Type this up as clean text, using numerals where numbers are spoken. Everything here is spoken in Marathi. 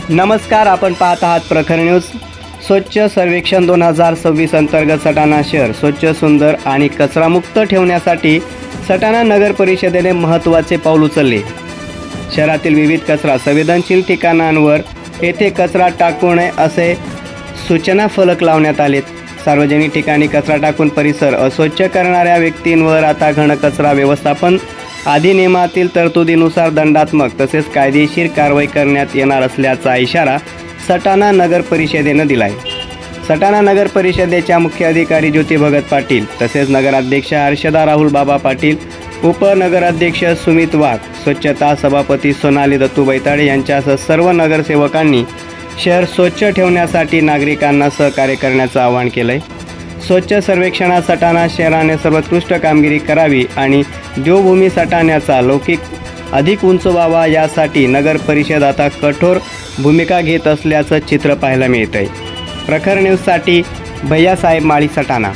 नमस्कार, आपण पाहत आहात प्रखर न्यूज। स्वच्छ सर्वेक्षण 2026 अंतर्गत सटाणा शहर स्वच्छ, सुंदर आणि कचरामुक्त ठेवण्यासाठी सटाणा नगर परिषदेने महत्त्वाचे पाऊल उचलले। शहरातील विविध कचरा संवेदनशील ठिकाणांवर येथे कचरा टाकू नये असे सूचना फलक लावण्यात आलेत। सार्वजनिक ठिकाणी कचरा टाकून परिसर अस्वच्छ करणाऱ्या व्यक्तींवर आता घनकचरा व्यवस्थापन अधिनियमातील तरतुदीनुसार दंडात्मक तसेच कायदेशीर कारवाई करण्यात येणार असल्याचा इशारा सटाणा नगर परिषदेने दिला आहे। सटाणा नगर परिषदेच्या मुख्य अधिकारी ज्योती भगत पाटील तसेच नगराध्यक्ष हर्षदा राहुल बाबा पाटील, उपनगराध्यक्ष सुमित वाघ, स्वच्छता सभापती सोनाली दत्तू बैताडे यांच्यासह सर्व नगरसेवकांनी शहर स्वच्छ ठेवण्यासाठी नागरिकांना सहकार्य करण्याचं आवाहन केलं आहे। स्वच्छ सर्वेक्षणात सटाणा शहराने सर्वोत्कृष्ट कामगिरी करावी आणि देवभूमी सटाण्याचा लौकिक अधिक उंच व्हावा यासाठी नगर परिषद आता कठोर भूमिका घेत असल्याचं चित्र पाहायला मिळत आहे। प्रखर न्यूजसाठी भैयासाहेब माळी, सटाणा।